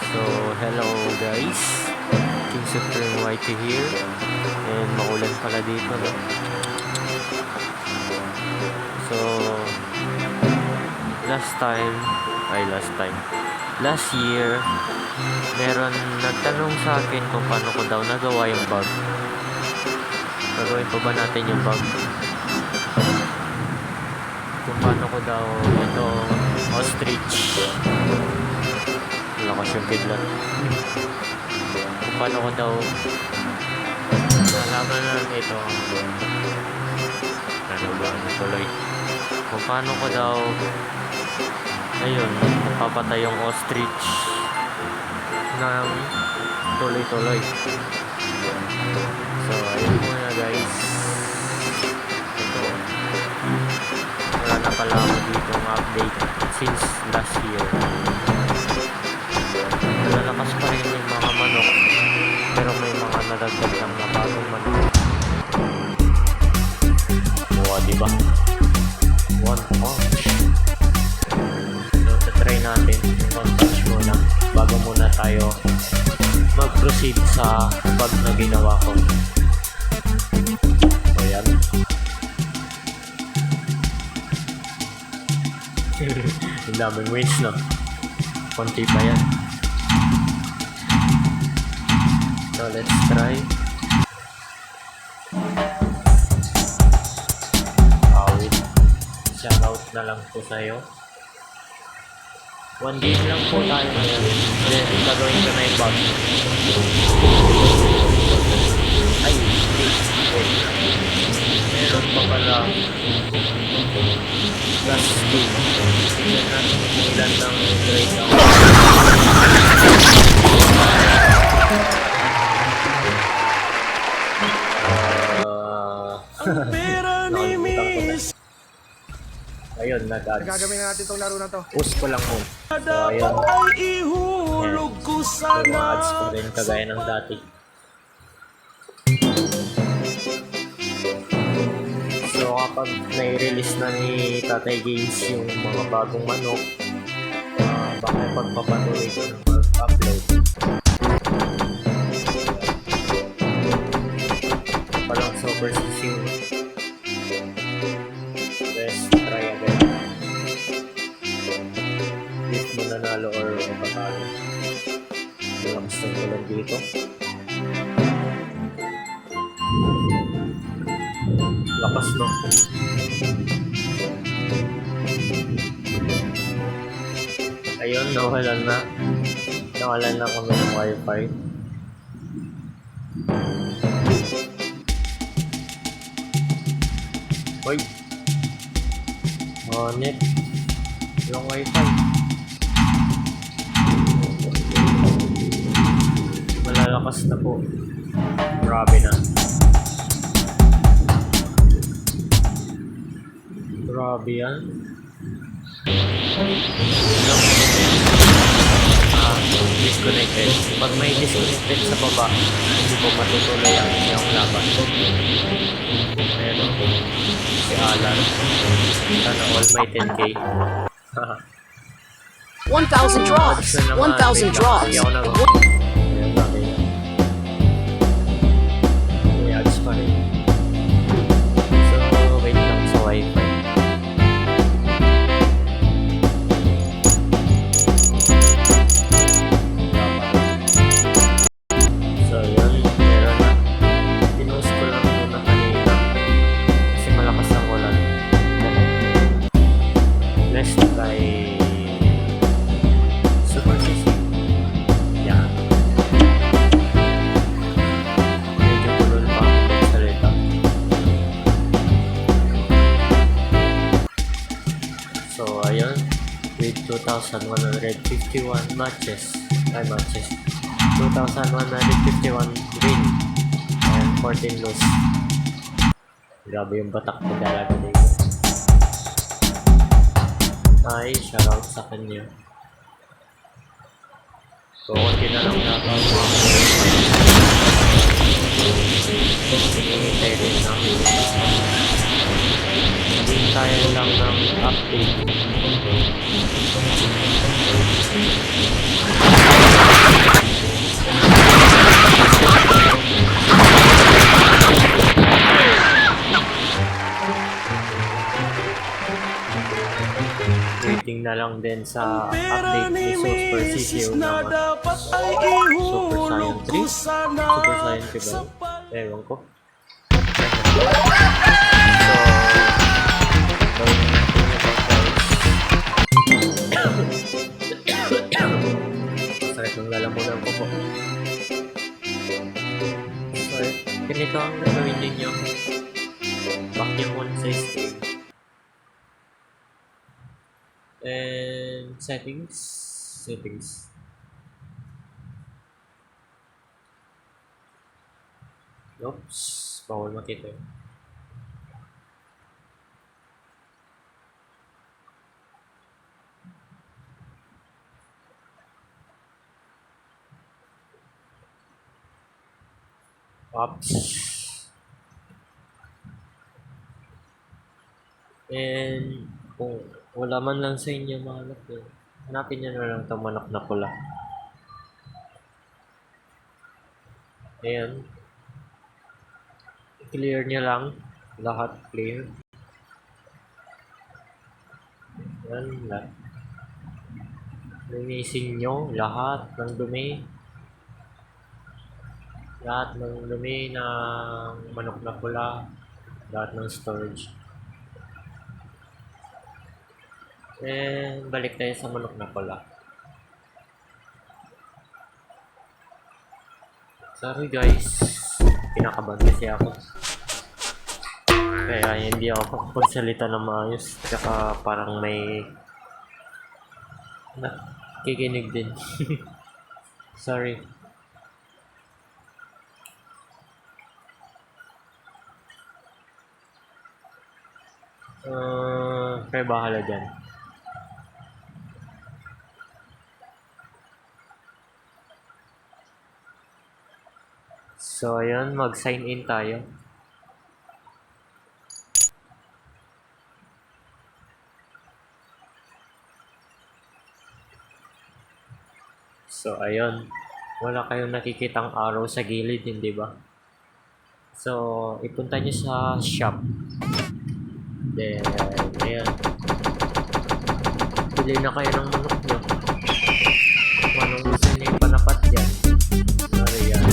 So, hello guys, King Supreme YT here. And maulan pala dito, no? So, last year, meron nagtanong sa akin kung paano ko daw nagawa yung bug. Gagawin pa ba natin yung bug? Kung paano ko daw ito ostrich. Lakas yung kidlat. Kung paano ko daw nalaman na ito. Ano ba? Ano tuloy? Kung paano ko daw ayun, papatay yung ostrich ng tuloy-tuloy. So, ayun muna guys. Ito. Wala na pala ako dito ng update since last year. Malalakas pa rin yung mga manok. Pero may mga nadagdag lang na bagong manok. Wow, diba? One punch. So, try natin yung one punch muna bago muna tayo mag-proceed sa bug na ginawa ko. So, yan. Ang daming wins, no? Konti pa yan. So, let's try. Wait. Shoutout na lang po sa'yo. 1 game lang po tayo ngayon. Then, gagawin ko na yung bug. Ay, wait. Meron pa pala last game. Tignan natin kung ilan ng breakout. Ang pera ni Miss. Ayun, Gagawin natin itong laro na to. Push ko lang mo. So, ayun. Dapat ay ihulog ko Yung sana. mga ads pa rin kagaya ng dati. So, kapag nai-release na ni Tatay Games yung mga bagong manok, baka pagpapatuloy ko ng mag-upload. Palang super sising. Let's try again. If mananalo or mapatalo. Malakas ng ulan dito. Lakas, no? Ayun, nawalan na. Nawalan na kami ng wifi. Hoy! Net. Yung wifi. Malalakas na po. Grabe na. Grabe yan. Disconnected. Pag may disconnected sa baba, hindi po matutuloy ang inyong laban. Ayan o. Si Alan. Sana all may 10k. 1,000 drops. 1,000 drops. Ayaw na ba? Ayan natin yan. May ads pa rin. So, wait lang sa wifi. So, yun. Meron na. Pinost ko lang muna kanina. Kasi malakas ang ulan. Let's try super sisi. Yan. Medyo kulol pa ako ng salita. So, ayun. With 2,151 matches. 2,151 win. And 14 lose. Grabe yung batak na dalaga dito. Ay, shoutout sa kanya. So, konti na lang natin. Hinihintay din namin. Hinihintay lang ng update. na lang din sa Pera update ni ni Super Mrs. CCO na naman. dapat ay Super ihulog Saiyan 3? ko sana Super Saiyan 3 ba? sa Ewan ko. So, gawin natin ito guys. Sakit ng lalamunan ko po. So, ganito ang gagawin ninyo. Back nyo muna sa screen. And settings. Oops, bawal makita yun. Oops. And kung wala man lang sa inyo mahanap yun, hanapin nyo na lang itong manok na pula. Ayan. Clear nyo lang. Lahat clear. Ayan. Linisin nyo lahat ng dumi. Lahat ng dumi ng manok na pula. Lahat ng storage. And balik tayo sa manok na pula. Sorry guys, kinakabahan kasi ako. Kaya hindi ako magsalita ng maayos. Tsaka parang may nakikinig din. Sorry. Kaya bahala dyan. So, ayun, mag-sign in tayo. So, ayun. Wala kayong nakikitang arrow sa gilid, hindi ba? So, ipunta nyo sa shop. Then, ayan. Pili na kayo ng manok nyo. Kung anong gusto nyo yung panapat dyan. Sorry, yan.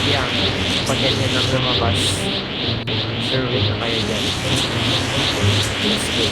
Yan, pag ganyan ang lumabas, survey na kayo dyan. Let's go.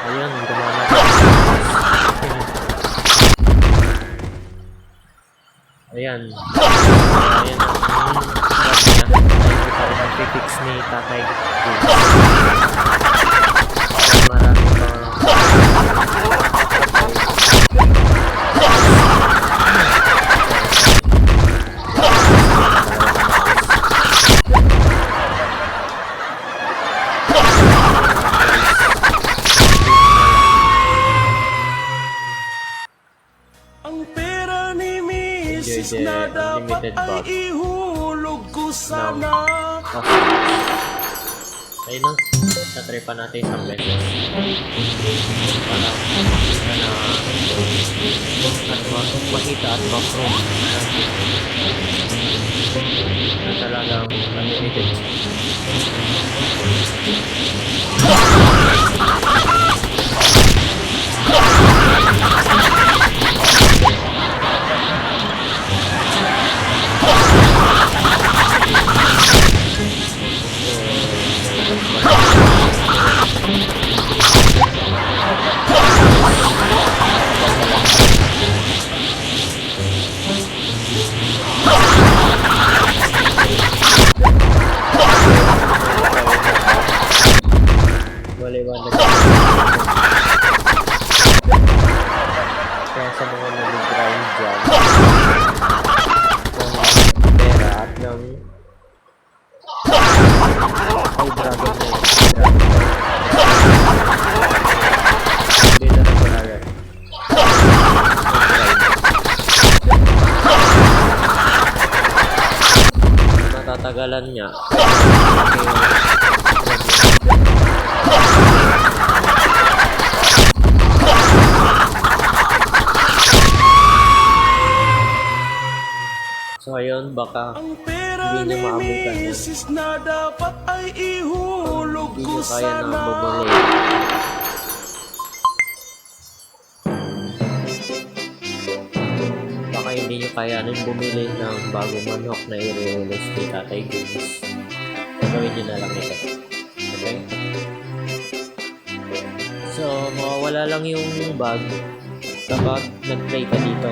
Ayun, gumana. Ayan. Ayan ang niya. Ayun pa rin ang fix ni Tatay. Marami pa. ang pera ni Mrs. Enjoy the na dapat unlimited ay bag. ihulog ko sana Okay. Ayun na. Tatry pa natin isang beses. Para makita at ma-prove natin na talagang unlimited. Maliwanag. Kaya sa mga nag-grind dyan, kung kay Dragon na yun. Dito na ko agad. Matatagalan niya. So ayun, baka Ang pera hindi ni niya maabutan yan. misis na dapat ay ihulog Hindi ko niya kaya na sana. bumuli. Baka hindi niyo kayanin bumili ng bagong manok na i-release ni Tatay Goose. Gawin niyo na lang ito. Okay? So, mawawala lang yung bag kapag nag-play ka dito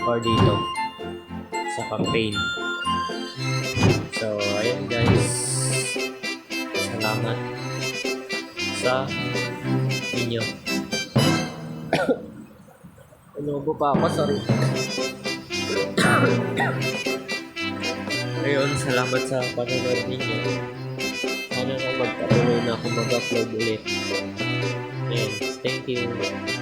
or dito sa campaign. So, ayun guys. Salamat sa inyo. Inubo pa ako, sorry. Ayun, salamat sa panonood ninyo. Sana na magpatuloy na ako mag-upload ulit. Ayun, thank you.